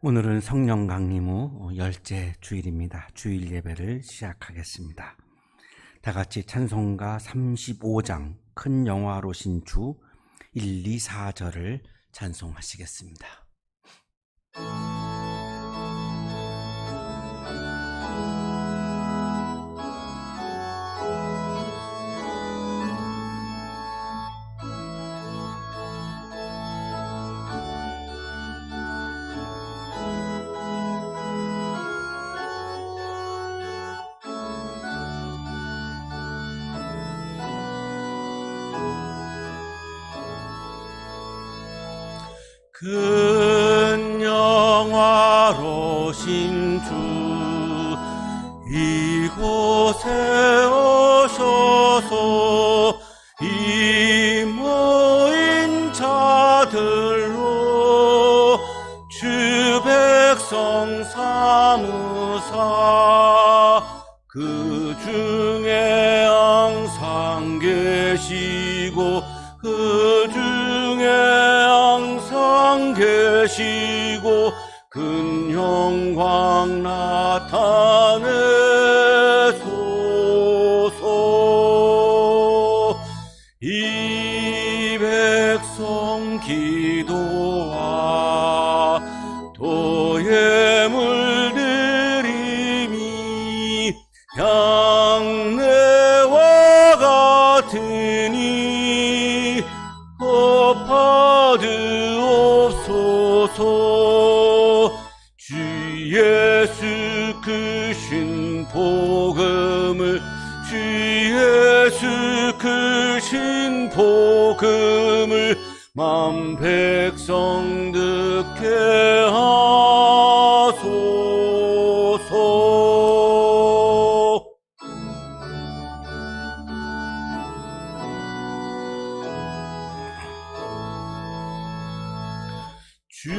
오늘은 성령 강림 후 10째 주일입니다. 주일 예배를 시작하겠습니다. 다 같이 찬송가 35장 큰 영화로신 주 1, 2, 4절을 찬송하시겠습니다. 큰 영화로신 주 이곳에 오셔서 이 모인 자들로 주 백성 삼으사 그 중에 항상 계시고 그 중에 항상 계시고 되시고 큰 영광 나타내소서. 이 백성 기도와 도의 물들임이 향내와 같으니 갚아드옵소서. 주 예수 크신 복음을, 주 예수 크신 복음을 만 백성 듣게 하소서. 주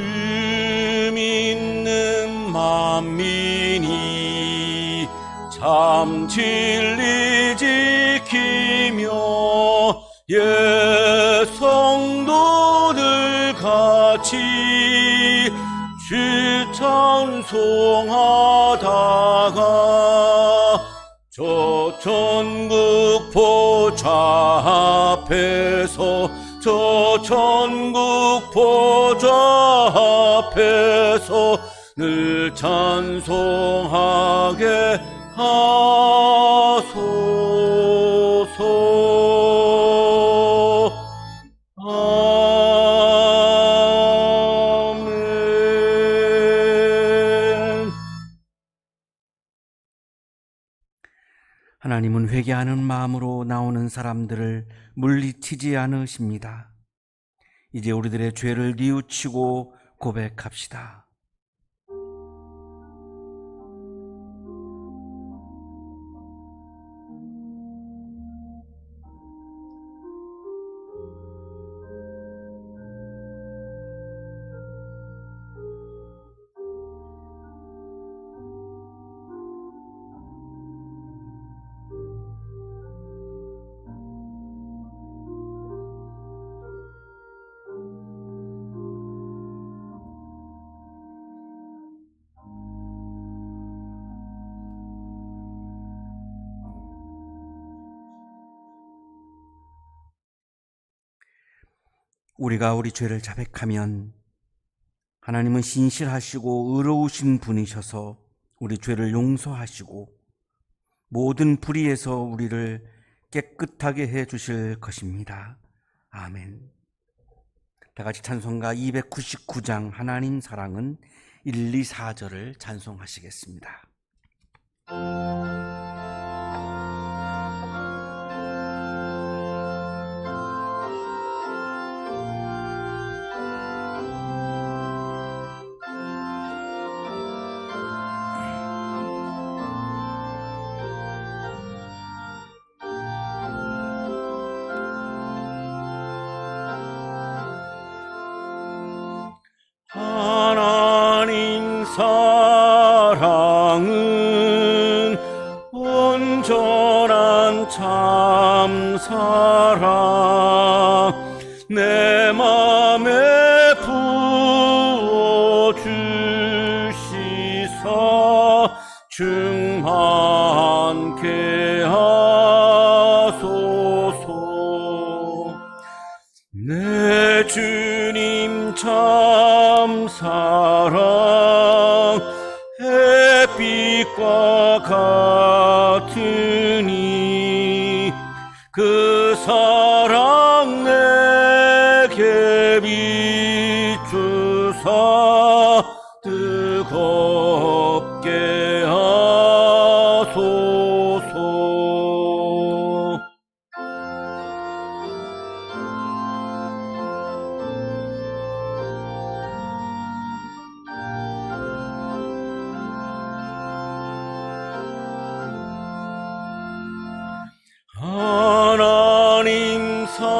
믿는 만민이 참 진리 지키며 예 성도들 같이 주 찬송하다가 저 천국 보좌 앞에서, 저 천국 보좌 앞에서 늘 찬송하게 하소서. 아멘. 하나님은 회개하는 마음으로 나오는 사람들을 물리치지 않으십니다. 이제 우리들의 죄를 뉘우치고 고백합시다. 우리가 우리 죄를 자백하면 하나님은 신실하시고 의로우신 분이셔서 우리 죄를 용서하시고 모든 불의에서 우리를 깨끗하게 해 주실 것입니다. 아멘. 다 같이 찬송가 299장 하나님 사랑은 1, 2, 4절을 찬송하시겠습니다. 하나님 사랑은 온전한 참 사랑, 내 맘에 부어 주시사 충만케 하소서. 내 주님 참 사랑 햇빛과 같으니 그 사랑 내게 비추사 뜨겁게 하소서. 하나님 사랑은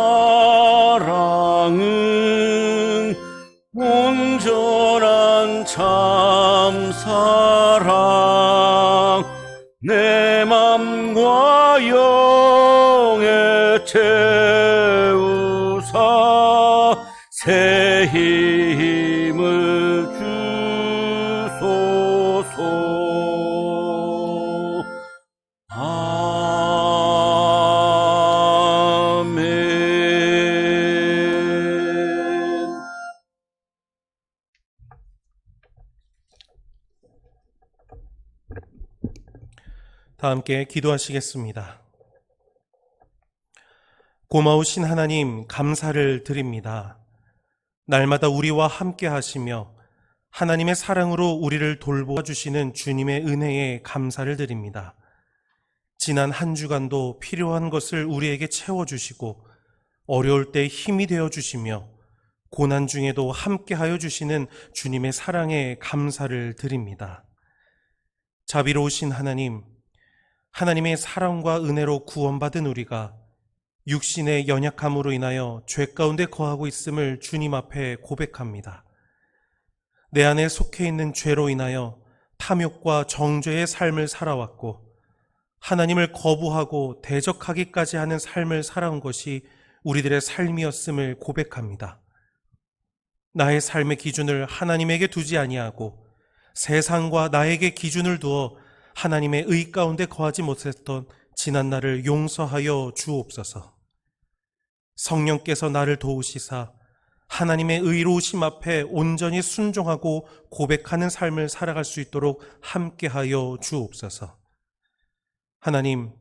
온전한 참 사랑, 내 맘과 영에 채우사 새 힘을 다 함께 기도하시겠습니다. 고마우신 하나님, 감사를 드립니다. 날마다 우리와 함께 하시며 하나님의 사랑으로 우리를 돌보아주시는 주님의 은혜에 감사를 드립니다. 지난 한 주간도 필요한 것을 우리에게 채워주시고 어려울 때 힘이 되어주시며 고난 중에도 함께하여 주시는 주님의 사랑에 감사를 드립니다. 자비로우신 하나님, 하나님의 사랑과 은혜로 구원받은 우리가 육신의 연약함으로 인하여 죄 가운데 거하고 있음을 주님 앞에 고백합니다. 내 안에 속해 있는 죄로 인하여 탐욕과 정죄의 삶을 살아왔고 하나님을 거부하고 대적하기까지 하는 삶을 살아온 것이 우리들의 삶이었음을 고백합니다. 나의 삶의 기준을 하나님에게 두지 아니하고 세상과 나에게 기준을 두어 하나님의 의 가운데 거하지 못했던 지난 날을 용서하여 주옵소서. 성령께서 나를 도우시사 하나님의 의로우심 앞에 온전히 순종하고 고백하는 삶을 살아갈 수 있도록 함께하여 주옵소서. 하나님,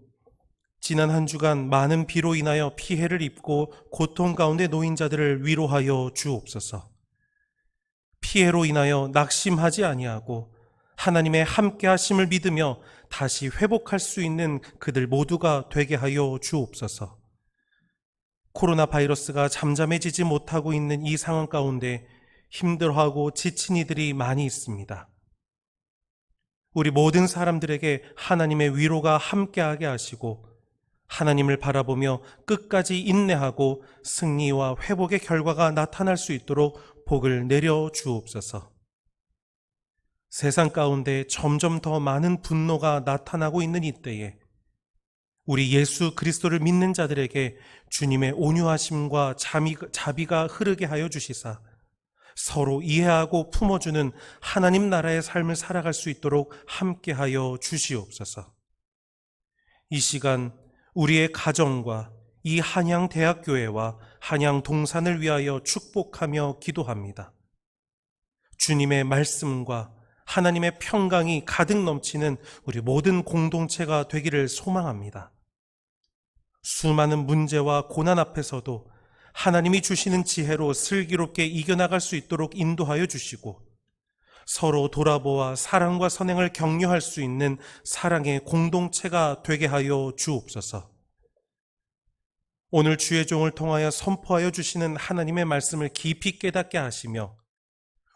지난 한 주간 많은 비로 인하여 피해를 입고 고통 가운데 놓인 자들을 위로하여 주옵소서. 피해로 인하여 낙심하지 아니하고 하나님의 함께하심을 믿으며 다시 회복할 수 있는 그들 모두가 되게 하여 주옵소서. 코로나 바이러스가 잠잠해지지 못하고 있는 이 상황 가운데 힘들어하고 지친 이들이 많이 있습니다. 우리 모든 사람들에게 하나님의 위로가 함께하게 하시고 하나님을 바라보며 끝까지 인내하고 승리와 회복의 결과가 나타날 수 있도록 복을 내려 주옵소서. 세상 가운데 점점 더 많은 분노가 나타나고 있는 이때에 우리 예수 그리스도를 믿는 자들에게 주님의 온유하심과 자비가 흐르게 하여 주시사 서로 이해하고 품어주는 하나님 나라의 삶을 살아갈 수 있도록 함께하여 주시옵소서. 이 시간 우리의 가정과 이 한양대학교회와 한양동산을 위하여 축복하며 기도합니다. 주님의 말씀과 하나님의 평강이 가득 넘치는 우리 모든 공동체가 되기를 소망합니다. 수많은 문제와 고난 앞에서도 하나님이 주시는 지혜로 슬기롭게 이겨나갈 수 있도록 인도하여 주시고 서로 돌아보아 사랑과 선행을 격려할 수 있는 사랑의 공동체가 되게 하여 주옵소서. 오늘 주의 종을 통하여 선포하여 주시는 하나님의 말씀을 깊이 깨닫게 하시며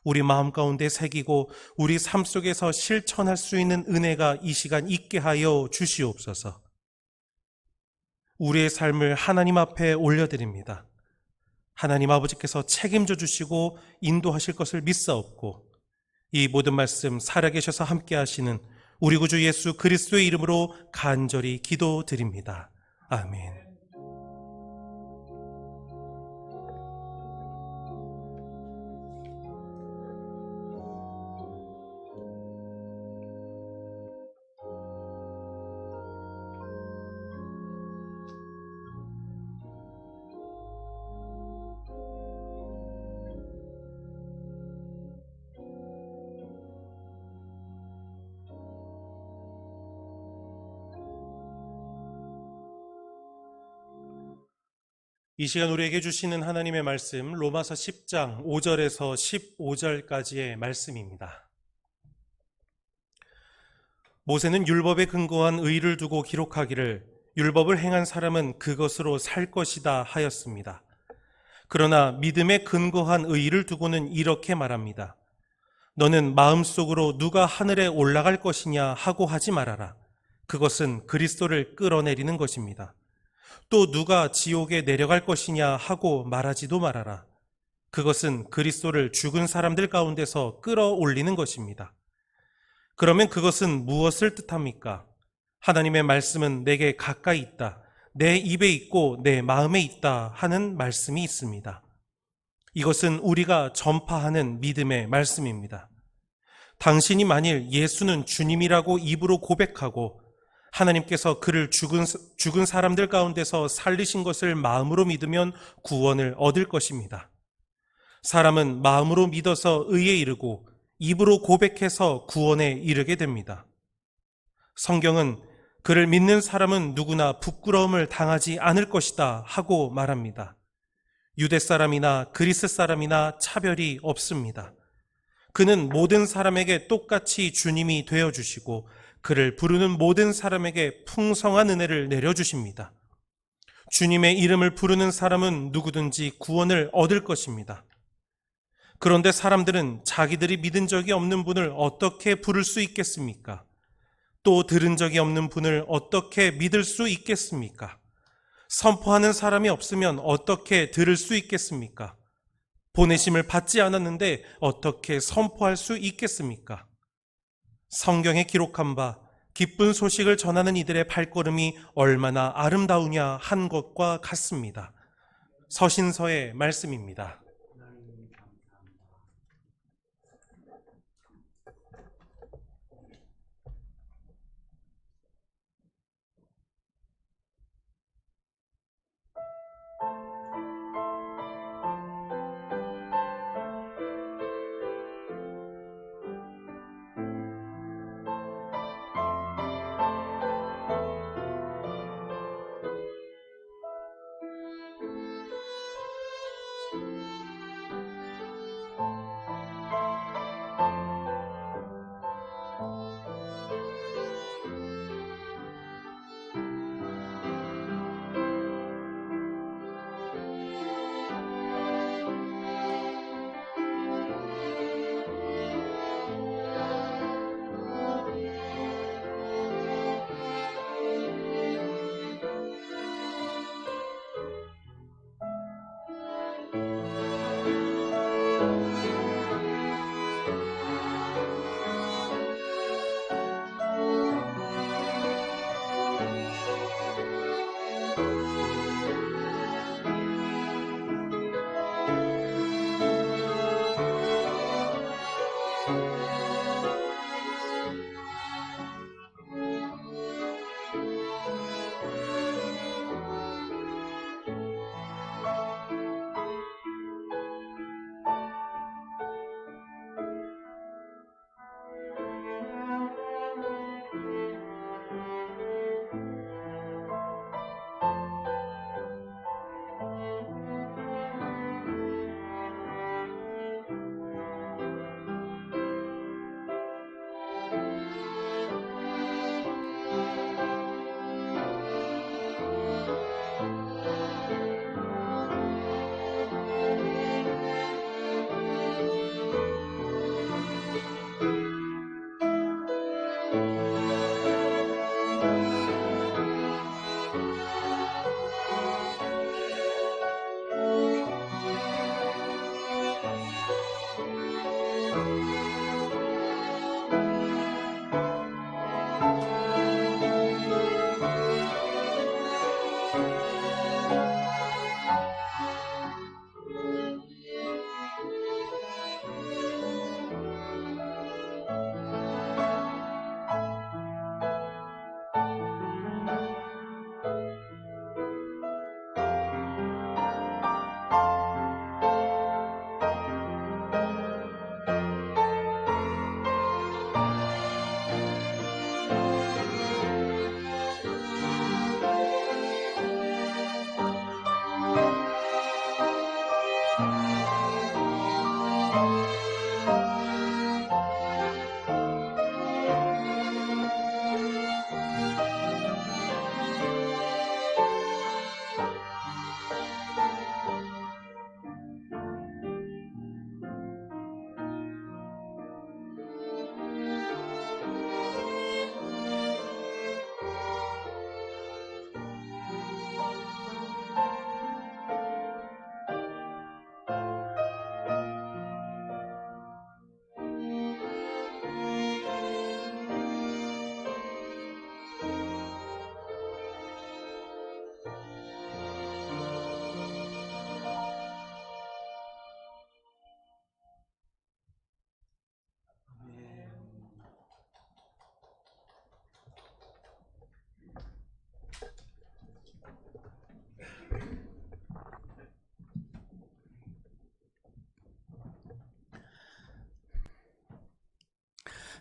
우리 마음 가운데 새기고 우리 삶 속에서 실천할 수 있는 은혜가 이 시간 있게 하여 주시옵소서. 우리의 삶을 하나님 앞에 올려드립니다. 하나님 아버지께서 책임져 주시고 인도하실 것을 믿사옵고 이 모든 말씀 살아계셔서 함께 하시는 우리 구주 예수 그리스도의 이름으로 간절히 기도드립니다. 아멘. 이 시간 우리에게 주시는 하나님의 말씀 로마서 10장 5절에서 15절까지의 말씀입니다. 모세는 율법에 근거한 의를 두고 기록하기를 율법을 행한 사람은 그것으로 살 것이다 하였습니다. 그러나 믿음에 근거한 의를 두고는 이렇게 말합니다. 너는 마음속으로 누가 하늘에 올라갈 것이냐 하고 하지 말아라. 그것은 그리스도를 끌어내리는 것입니다. 또 누가 지옥에 내려갈 것이냐 하고 말하지도 말아라. 그것은 그리스도를 죽은 사람들 가운데서 끌어올리는 것입니다. 그러면 그것은 무엇을 뜻합니까? 하나님의 말씀은 내게 가까이 있다, 내 입에 있고 내 마음에 있다 하는 말씀이 있습니다. 이것은 우리가 전파하는 믿음의 말씀입니다. 당신이 만일 예수는 주님이라고 입으로 고백하고 하나님께서 그를 죽은 사람들 가운데서 살리신 것을 마음으로 믿으면 구원을 얻을 것입니다. 사람은 마음으로 믿어서 의에 이르고 입으로 고백해서 구원에 이르게 됩니다. 성경은 그를 믿는 사람은 누구나 부끄러움을 당하지 않을 것이다 하고 말합니다. 유대 사람이나 그리스 사람이나 차별이 없습니다. 그는 모든 사람에게 똑같이 주님이 되어주시고 그를 부르는 모든 사람에게 풍성한 은혜를 내려주십니다. 주님의 이름을 부르는 사람은 누구든지 구원을 얻을 것입니다. 그런데 사람들은 자기들이 믿은 적이 없는 분을 어떻게 부를 수 있겠습니까? 또 들은 적이 없는 분을 어떻게 믿을 수 있겠습니까? 선포하는 사람이 없으면 어떻게 들을 수 있겠습니까? 보내심을 받지 않았는데 어떻게 선포할 수 있겠습니까? 성경에 기록한 바 기쁜 소식을 전하는 이들의 발걸음이 얼마나 아름다우냐 한 것과 같습니다. 서신서의 말씀입니다.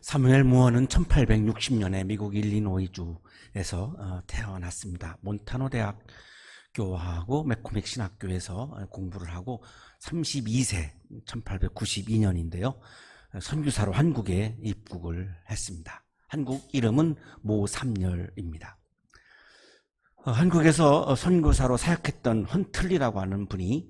사무엘 무어는 1860년에 미국 일리노이주에서 태어났습니다. 몬타노 대학교하고 맥코맥 신학교에서 공부를 하고 32세 1892년인데요. 선교사로 한국에 입국을 했습니다. 한국 이름은 모삼열입니다. 한국에서 선교사로 사역했던 헌틀리라고 하는 분이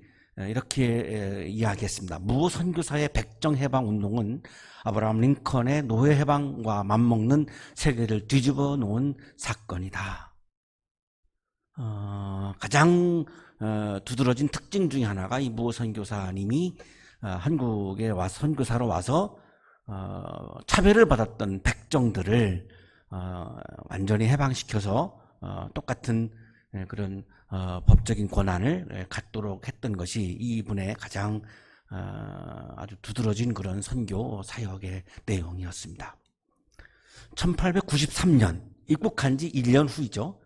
이렇게 이야기했습니다. 무어 선교사의 백정해방 운동은 아브라함 링컨의 노예해방과 맞먹는 세계를 뒤집어 놓은 사건이다. 가장 두드러진 특징 중에 하나가 이 무어 선교사님이 한국에 와서 선교사로 와서 차별을 받았던 백정들을 완전히 해방시켜서 똑같은 그런 법적인 권한을 갖도록 했던 것이 이분의 가장 아주 두드러진 그런 선교 사역의 내용이었습니다. 1893년 입국한 지 1년 후이죠.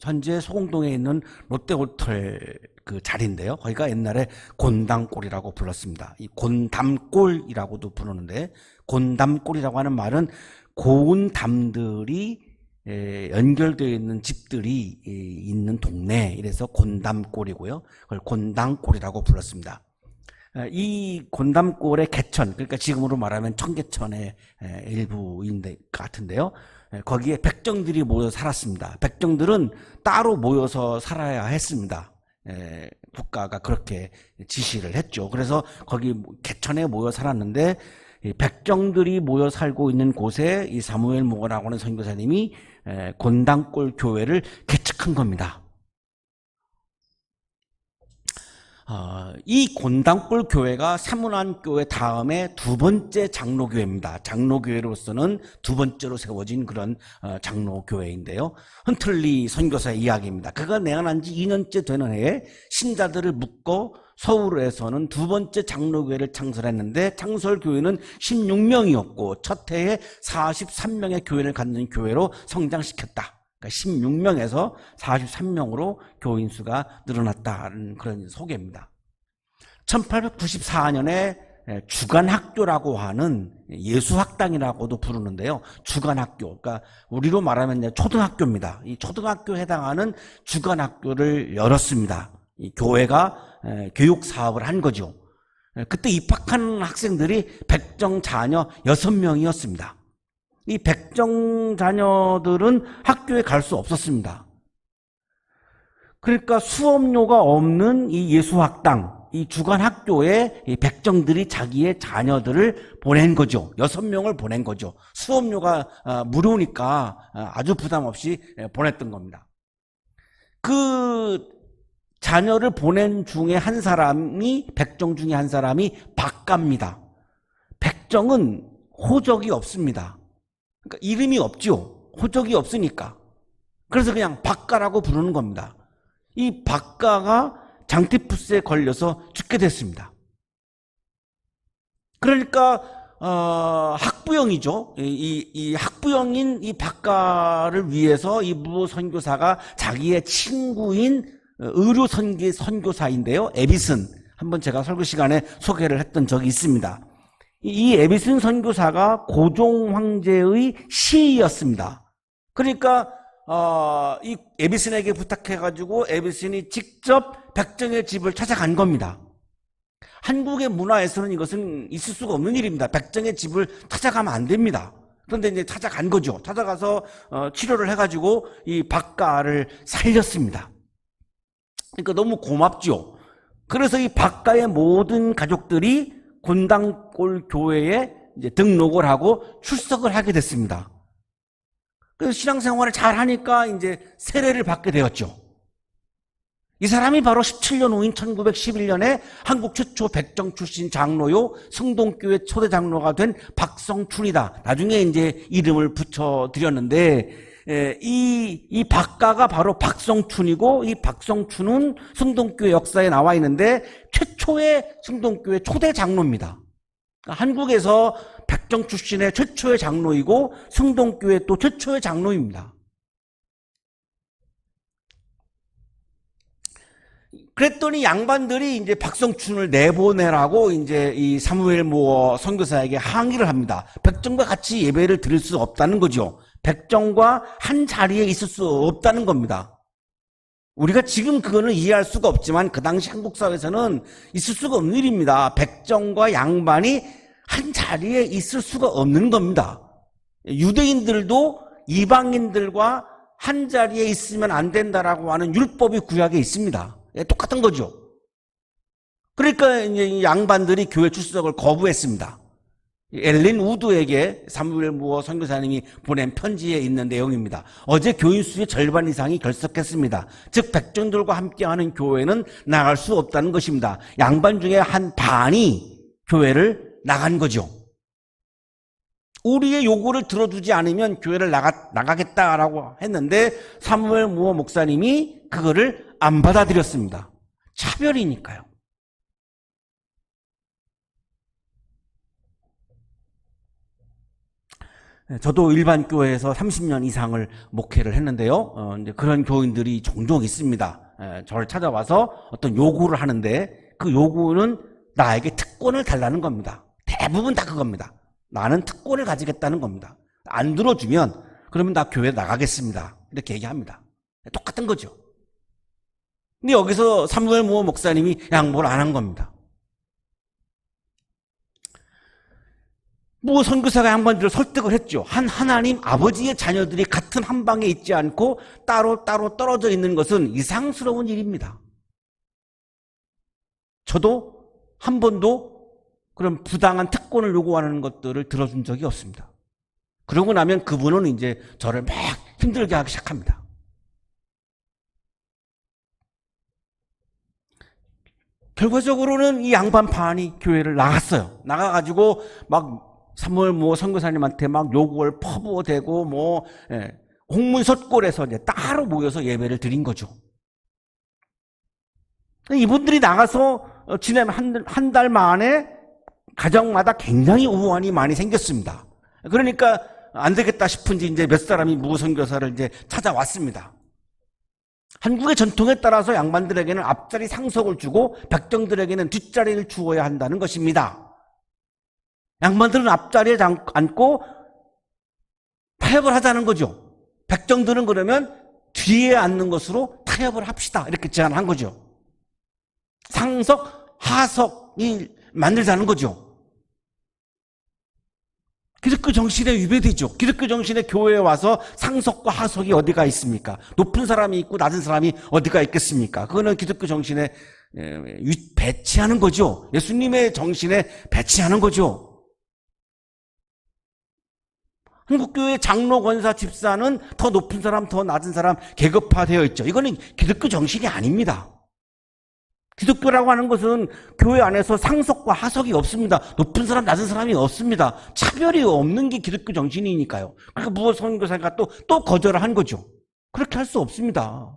현재 소공동에 있는 롯데호텔 그 자리인데요. 거기가 옛날에 곤당골이라고 불렀습니다. 이 곤담골이라고도 부르는데, 곤담골이라고 하는 말은 고운 담들이 연결되어 있는 집들이 있는 동네, 이래서 곤담골이고요. 그걸 곤당골이라고 불렀습니다. 이 곤담골의 개천, 그러니까 지금으로 말하면 청계천의 일부인 것 같은데요. 거기에 백정들이 모여 살았습니다. 백정들은 따로 모여서 살아야 했습니다. 국가가 그렇게 지시를 했죠. 그래서 거기 개천에 모여 살았는데, 백정들이 모여 살고 있는 곳에 이 사무엘 무어라고 하는 선교사님이 곤당골 교회를 개척한 겁니다. 이 곤당골 교회가 사문안교회 다음에 두 번째 장로교회입니다. 장로교회로서는 두 번째로 세워진 그런 장로교회인데요. 헌틀리 선교사의 이야기입니다. 그가 내한한 지 2년째 되는 해에 신자들을 묶어 서울에서는 두 번째 장로교회를 창설했는데, 창설교회는 16명이었고 첫 해에 43명의 교인을 갖는 교회로 성장시켰다. 그러니까 16명에서 43명으로 교인 수가 늘어났다는 그런 소개입니다. 1894년에 주간학교라고 하는 예수학당이라고도 부르는데요. 주간학교, 그러니까 우리로 말하면 초등학교입니다. 이 초등학교에 해당하는 주간학교를 열었습니다. 이 교회가 교육 사업을 한 거죠. 그때 입학한 학생들이 백정 자녀 6명이었습니다. 이 백정 자녀들은 학교에 갈 수 없었습니다. 그러니까 수업료가 없는 이 예수학당, 이 주간학교에 이 백정들이 자기의 자녀들을 보낸 거죠. 6명을 보낸 거죠. 수업료가 무료니까 아주 부담 없이 보냈던 겁니다. 그 자녀를 보낸 중에 한 사람이, 백정 중에 한 사람이 박가입니다. 백정은 호적이 없습니다. 그러니까 이름이 없죠. 호적이 없으니까. 그래서 그냥 박가라고 부르는 겁니다. 이 박가가 장티푸스에 걸려서 죽게 됐습니다. 그러니까 학부형이죠. 이 학부형인 이 박가를 위해서 이 무어 선교사가 자기의 친구인 의료 선교사인데요. 에비슨, 한번 제가 설교 시간에 소개를 했던 적이 있습니다. 이 에비슨 선교사가 고종 황제의 시이였습니다. 그러니까 이 에비슨에게 부탁해가지고 에비슨이 직접 백정의 집을 찾아간 겁니다. 한국의 문화에서는 이것은 있을 수가 없는 일입니다. 백정의 집을 찾아가면 안 됩니다. 그런데 이제 찾아간 거죠. 찾아가서 치료를 해가지고 이 박가를 살렸습니다. 그러니까 너무 고맙죠. 그래서 이 박가의 모든 가족들이 곤당골 교회에 이제 등록을 하고 출석을 하게 됐습니다. 그래서 신앙생활을 잘 하니까 이제 세례를 받게 되었죠. 이 사람이 바로 17년 후인 1911년에 한국 최초 백정 출신 장로요, 성동교회 초대 장로가 된 박성춘이다. 나중에 이제 이름을 붙여드렸는데, 이 박가가 바로 박성춘이고, 이 박성춘은 성동교회 역사에 나와 있는데 최초의 성동교회 초대 장로입니다. 그러니까 한국에서 백정 출신의 최초의 장로이고 성동교회 또 최초의 장로입니다. 그랬더니 양반들이 이제 박성춘을 내보내라고 이제 이 사무엘 모어 선교사에게 항의를 합니다. 백정과 같이 예배를 드릴 수 없다는 거죠. 백정과 한 자리에 있을 수 없다는 겁니다. 우리가 지금 그거는 이해할 수가 없지만 그 당시 한국 사회에서는 있을 수가 없는 일입니다. 백정과 양반이 한 자리에 있을 수가 없는 겁니다. 유대인들도 이방인들과 한 자리에 있으면 안 된다라고 하는 율법이 구약에 있습니다. 똑같은 거죠. 그러니까 이제 양반들이 교회 출석을 거부했습니다. 엘린 우드에게 사무엘 모어 선교사님이 보낸 편지에 있는 내용입니다. 어제 교인 수의 절반 이상이 결석했습니다. 즉 백정들과 함께하는 교회는 나갈 수 없다는 것입니다. 양반 중에 한 반이 교회를 나간 거죠. 우리의 요구를 들어주지 않으면 교회를 나가겠다라고 했는데 사무엘 모어 목사님이 그거를 안 받아들였습니다. 차별이니까요. 저도 일반 교회에서 30년 이상을 목회를 했는데요. 이제 그런 교인들이 종종 있습니다. 저를 찾아와서 어떤 요구를 하는데 그 요구는 나에게 특권을 달라는 겁니다. 대부분 다 그겁니다. 나는 특권을 가지겠다는 겁니다. 안 들어주면 그러면 나 교회 나가겠습니다. 이렇게 얘기합니다. 똑같은 거죠. 근데 여기서 사무엘 모어 목사님이 양보를 안 한 겁니다. 모어 선교사가 양반들을 설득을 했죠. 한 하나님 아버지의 자녀들이 같은 한 방에 있지 않고 따로 떨어져 있는 것은 이상스러운 일입니다. 저도 한 번도 그런 부당한 특권을 요구하는 것들을 들어준 적이 없습니다. 그러고 나면 그분은 이제 저를 막 힘들게 하기 시작합니다. 결과적으로는 이 양반판이 교회를 나갔어요. 나가가지고 막 사무엘 모어 선교사님한테 막 요구를 퍼부어대고 홍문석골에서 이제 따로 모여서 예배를 드린 거죠. 이분들이 나가서 지난 한 달 만에 가정마다 굉장히 우환이 많이 생겼습니다. 그러니까 안 되겠다 싶은지 이제 몇 사람이 모어 선교사를 이제 찾아왔습니다. 한국의 전통에 따라서 양반들에게는 앞자리 상속을 주고 백정들에게는 뒷자리를 주어야 한다는 것입니다. 양반들은 앞자리에 앉고 타협을 하자는 거죠. 백정들은 그러면 뒤에 앉는 것으로 타협을 합시다. 이렇게 제안한 거죠. 상석, 하석이 만들자는 거죠. 기독교 정신에 위배되죠. 기독교 정신의 교회에 와서 상석과 하석이 어디가 있습니까? 높은 사람이 있고 낮은 사람이 어디가 있겠습니까? 그거는 기독교 정신에 배치하는 거죠. 예수님의 정신에 배치하는 거죠. 한국교회 장로, 권사, 집사는 더 높은 사람, 더 낮은 사람 계급화되어 있죠. 이거는 기독교 정신이 아닙니다. 기독교라고 하는 것은 교회 안에서 상석과 하석이 없습니다. 높은 사람, 낮은 사람이 없습니다. 차별이 없는 게 기독교 정신이니까요. 그러니까 무엇 선교사가 또 거절을 한 거죠. 그렇게 할 수 없습니다.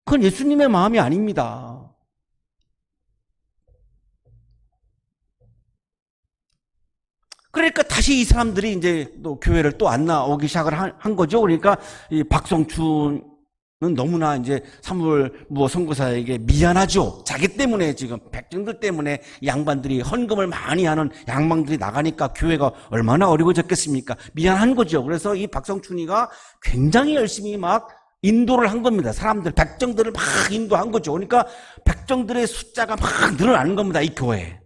그건 예수님의 마음이 아닙니다. 그러니까 다시 이 사람들이 이제 또 교회를 또 안 나오기 시작을 한 거죠. 그러니까 이 박성춘은 너무나 이제 사무엘 모어 선교사에게 미안하죠. 자기 때문에 지금 백정들 때문에 양반들이 헌금을 많이 하는 양반들이 나가니까 교회가 얼마나 어려워졌겠습니까? 미안한 거죠. 그래서 이 박성춘이가 굉장히 열심히 막 인도를 한 겁니다. 사람들, 백정들을 막 인도한 거죠. 그러니까 백정들의 숫자가 막 늘어나는 겁니다. 이 교회에.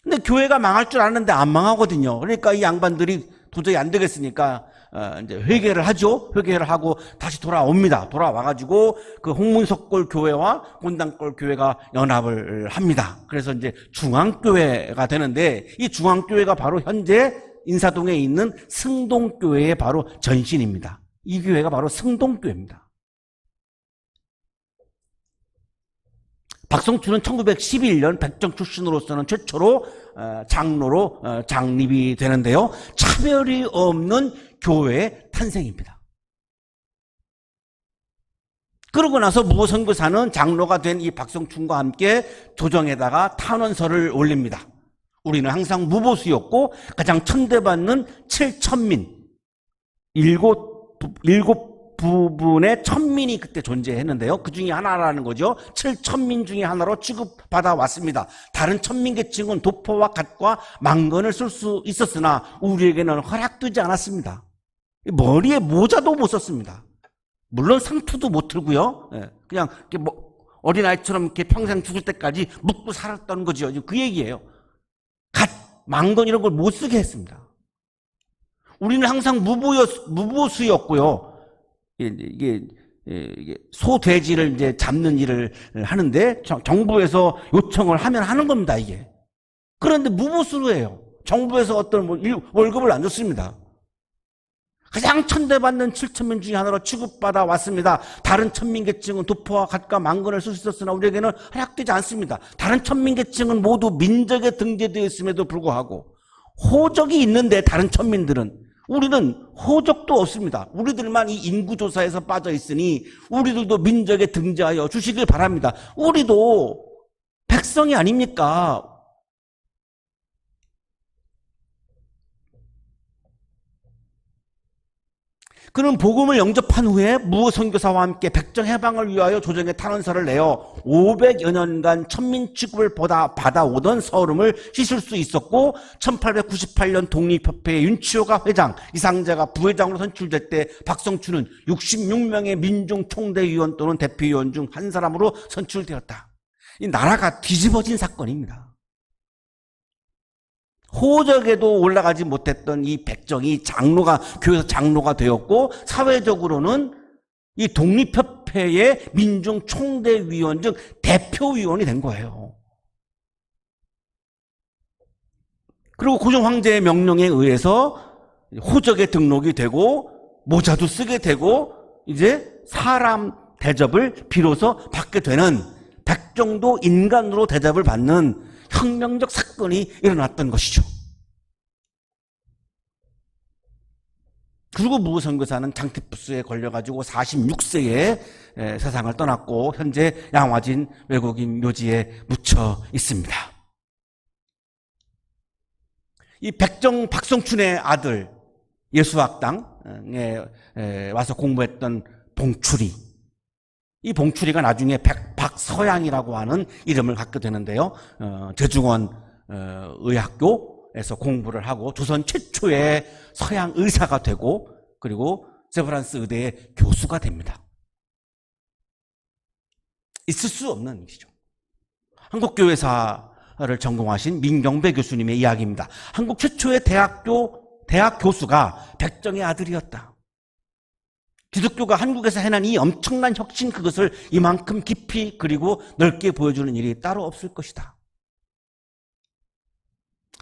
근데 교회가 망할 줄 아는데 안 망하거든요. 그러니까 이 양반들이 도저히 안 되겠으니까 이제 회개를 하죠. 회개를 하고 다시 돌아옵니다. 돌아와가지고 그 홍문석골 교회와 곤당골 교회가 연합을 합니다. 그래서 이제 중앙교회가 되는데 이 중앙교회가 바로 현재 인사동에 있는 승동교회의 바로 전신입니다. 이 교회가 바로 승동교회입니다. 박성춘은 1911년 백정 출신으로서는 최초로 장로로 장립이 되는데요. 차별이 없는 교회의 탄생입니다. 그러고 나서 무어 선교사는 장로가 된 이 박성춘과 함께 조정에다가 탄원서를 올립니다. 우리는 항상 무보수였고 가장 천대받는 7천민, 일곱 부분에 천민이 그때 존재했는데요. 그 중에 하나라는 거죠. 7천민 중에 하나로 취급받아 왔습니다. 다른 천민계층은 도포와 갓과 망건을 쓸 수 있었으나 우리에게는 허락되지 않았습니다. 머리에 모자도 못 썼습니다. 물론 상투도 못 틀고요. 그냥 이렇게 어린아이처럼 이렇게 평생 죽을 때까지 묵고 살았던 거죠. 그 얘기예요. 갓, 망건 이런 걸 못 쓰게 했습니다. 우리는 항상 무보수였고요. 이게 소돼지를 이제 잡는 일을 하는데 정부에서 요청을 하면 하는 겁니다, 이게. 그런데 무보수로 해요. 정부에서 어떤 월급을 안 줬습니다. 가장 천대받는 7천민 중에 하나로 취급받아 왔습니다. 다른 천민계층은 도포와 갓과 망건을 쓸 수 있었으나 우리에게는 허락되지 않습니다. 다른 천민계층은 모두 민족에 등재되어 있음에도 불구하고 호적이 있는데 다른 천민들은, 우리는 호적도 없습니다. 우리들만 이 인구조사에서 빠져 있으니 우리들도 민족에 등재하여 주시길 바랍니다. 우리도 백성이 아닙니까? 그는 복음을 영접한 후에 무호 선교사와 함께 백정 해방을 위하여 조정에 탄원서를 내어 500여 년간 천민 취급을 받아오던 서름을 씻을 수 있었고 1898년 독립협회의 윤치호가 회장, 이상재가 부회장으로 선출될 때 박성춘은 66명의 민중총대위원 또는 대표위원 중 한 사람으로 선출되었다. 이 나라가 뒤집어진 사건입니다. 호적에도 올라가지 못했던 이 백정이 교회에서 장로가 되었고, 사회적으로는 이 독립협회의 민중총대위원 중 대표위원이 된 거예요. 그리고 고종 황제의 명령에 의해서 호적에 등록이 되고 모자도 쓰게 되고 이제 사람 대접을 비로소 받게 되는, 백정도 인간으로 대접을 받는 혁명적 사건이 일어났던 것이죠. 그리고 무호 선교사는 장티푸스에 걸려가지고 46세에 세상을 떠났고 현재 양화진 외국인 묘지에 묻혀 있습니다. 이 백정 박성춘의 아들, 예수학당에 와서 공부했던 봉출이, 이 봉출이가 나중에 박서양이라고 하는 이름을 갖게 되는데요. 대중원 의학교에서 공부를 하고 조선 최초의 서양 의사가 되고 그리고 세브란스 의대의 교수가 됩니다. 있을 수 없는 일이죠. 한국교회사를 전공하신 민경배 교수님의 이야기입니다. 한국 최초의 대학 교수가 백정의 아들이었다. 기독교가 한국에서 해낸 이 엄청난 혁신, 그것을 이만큼 깊이 그리고 넓게 보여주는 일이 따로 없을 것이다.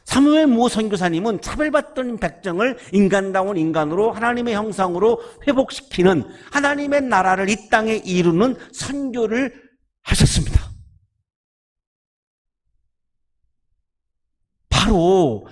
사무엘 무호 선교사님은 차별받던 백정을 인간다운 인간으로 하나님의 형상으로 회복시키는, 하나님의 나라를 이 땅에 이루는 선교를 하셨습니다. 바로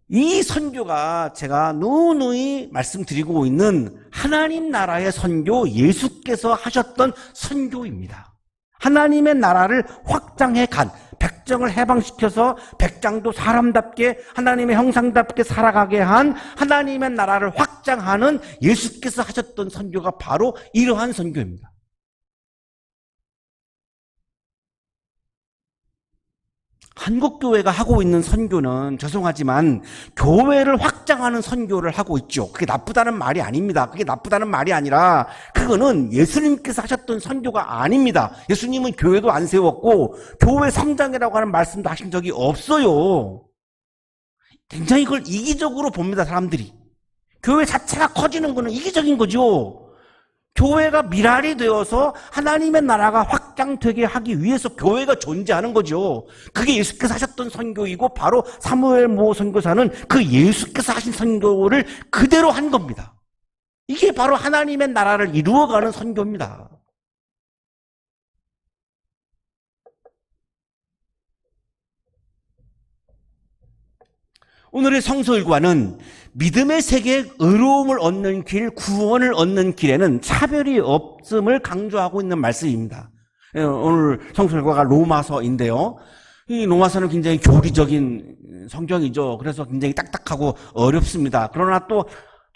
이 선교가 제가 누누이 말씀드리고 있는 하나님 나라의 선교, 예수께서 하셨던 선교입니다. 하나님의 나라를 확장해 간, 백정을 해방시켜서 백장도 사람답게 하나님의 형상답게 살아가게 한 하나님의 나라를 확장하는 예수께서 하셨던 선교가 바로 이러한 선교입니다. 한국교회가 하고 있는 선교는 죄송하지만 교회를 확장하는 선교를 하고 있죠. 그게 나쁘다는 말이 아닙니다. 그게 나쁘다는 말이 아니라 그거는 예수님께서 하셨던 선교가 아닙니다. 예수님은 교회도 안 세웠고 교회 성장이라고 하는 말씀도 하신 적이 없어요. 굉장히 그걸 이기적으로 봅니다, 사람들이. 교회 자체가 커지는 거는 이기적인 거죠. 교회가 미랄이 되어서 하나님의 나라가 확장되게 하기 위해서 교회가 존재하는 거죠. 그게 예수께서 하셨던 선교이고 바로 사무엘 무호 선교사는 그 예수께서 하신 선교를 그대로 한 겁니다. 이게 바로 하나님의 나라를 이루어가는 선교입니다. 오늘의 성서일과는 믿음의 세계에 의로움을 얻는 길, 구원을 얻는 길에는 차별이 없음을 강조하고 있는 말씀입니다. 오늘 성서일과가 로마서인데요. 이 로마서는 굉장히 교리적인 성경이죠. 그래서 굉장히 딱딱하고 어렵습니다. 그러나 또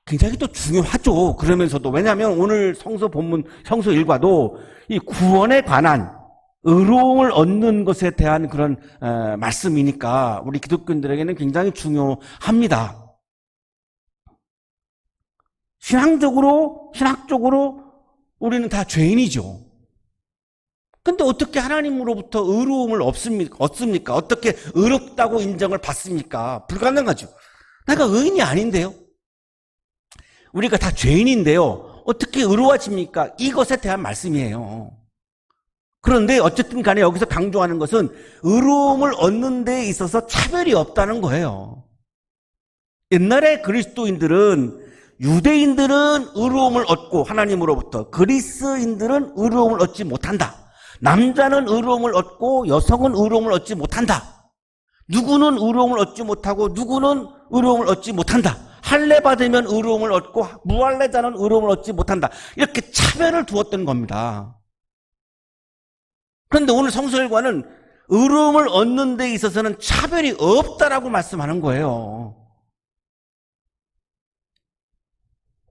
굉장히 또 중요하죠. 그러면서도 왜냐하면 오늘 성서 본문 성서 일과도 이 구원에 관한 의로움을 얻는 것에 대한 그런 말씀이니까 우리 기독교인들에게는 굉장히 중요합니다. 신학적으로 우리는 다 죄인이죠. 근데 어떻게 하나님으로부터 의로움을 얻습니까? 어떻게 의롭다고 인정을 받습니까? 불가능하죠. 내가 의인이 아닌데요. 우리가 다 죄인인데요. 어떻게 의로워집니까? 이것에 대한 말씀이에요. 그런데 어쨌든 간에 여기서 강조하는 것은 의로움을 얻는 데 있어서 차별이 없다는 거예요. 옛날에 그리스도인들은 유대인들은 의로움을 얻고 하나님으로부터 그리스인들은 의로움을 얻지 못한다. 남자는 의로움을 얻고 여성은 의로움을 얻지 못한다. 누구는 의로움을 얻지 못하고 누구는 의로움을 얻지 못한다. 할례 받으면 의로움을 얻고 무할례자는 의로움을 얻지 못한다. 이렇게 차별을 두었던 겁니다. 그런데 오늘 성서일과는 의로움을 얻는 데 있어서는 차별이 없다라고 말씀하는 거예요.